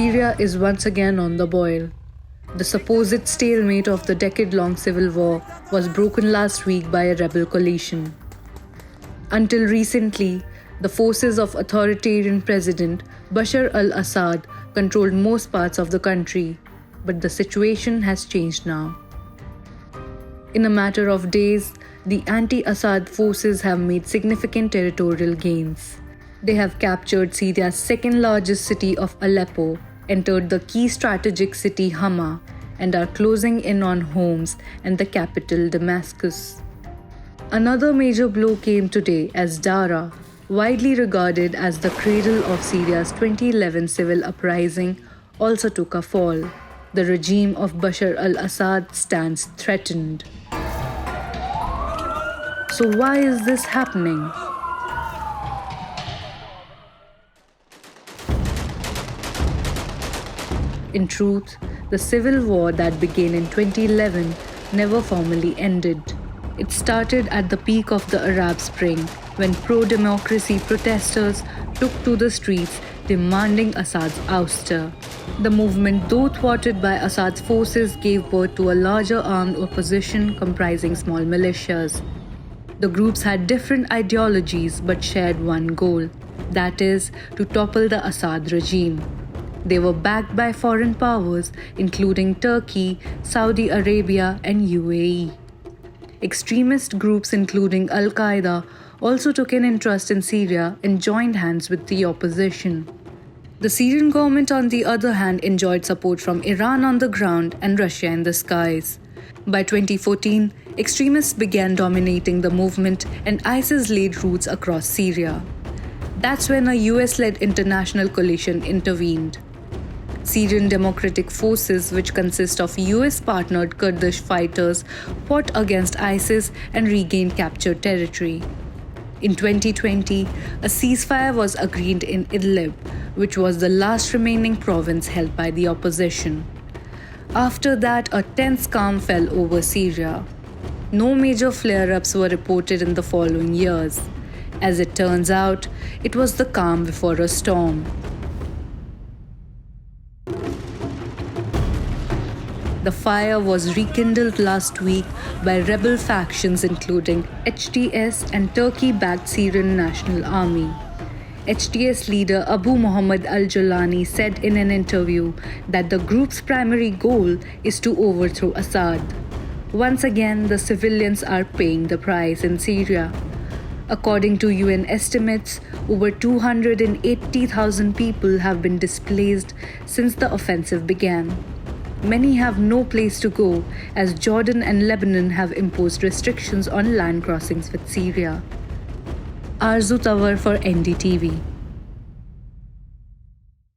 Syria is once again on the boil. The supposed stalemate of the decade-long civil war was broken last week by a rebel coalition. Until recently, the forces of authoritarian President Bashar Al-Assad controlled most parts of the country, but the situation has changed now. In a matter of days, the anti-Assad forces have made significant territorial gains. They have captured Syria's second-largest city of Aleppo, entered the key strategic city Hama, and are closing in on Homs and the capital Damascus. Another major blow came today as Daraa, widely regarded as the cradle of Syria's 2011 civil uprising, also took a fall. The regime of Bashar al-Assad stands threatened. So why is this happening? In truth, the civil war that began in 2011 never formally ended. It started at the peak of the Arab Spring, when pro-democracy protesters took to the streets demanding Assad's ouster. The movement, though thwarted by Assad's forces, gave birth to a larger armed opposition comprising small militias. The groups had different ideologies but shared one goal, that is, to topple the Assad regime. They were backed by foreign powers including Turkey, Saudi Arabia, and UAE. Extremist groups including Al-Qaeda also took an interest in Syria and joined hands with the opposition. The Syrian government, on the other hand, enjoyed support from Iran on the ground and Russia in the skies. By 2014, extremists began dominating the movement and ISIS laid roots across Syria. That's when a US-led international coalition intervened. Syrian Democratic Forces, which consist of US-partnered Kurdish fighters, fought against ISIS and regained captured territory. In 2020, a ceasefire was agreed in Idlib, which was the last remaining province held by the opposition. After that, a tense calm fell over Syria. No major flare-ups were reported in the following years. As it turns out, it was the calm before a storm. The fire was rekindled last week by rebel factions including HTS and Turkey-backed Syrian National Army. HTS leader Abu Muhammad al-Jolani said in an interview that the group's primary goal is to overthrow Assad. Once again, the civilians are paying the price in Syria. According to UN estimates, over 280,000 people have been displaced since the offensive began. Many have no place to go, as Jordan and Lebanon have imposed restrictions on land crossings with Syria. Arzu Tawar for NDTV.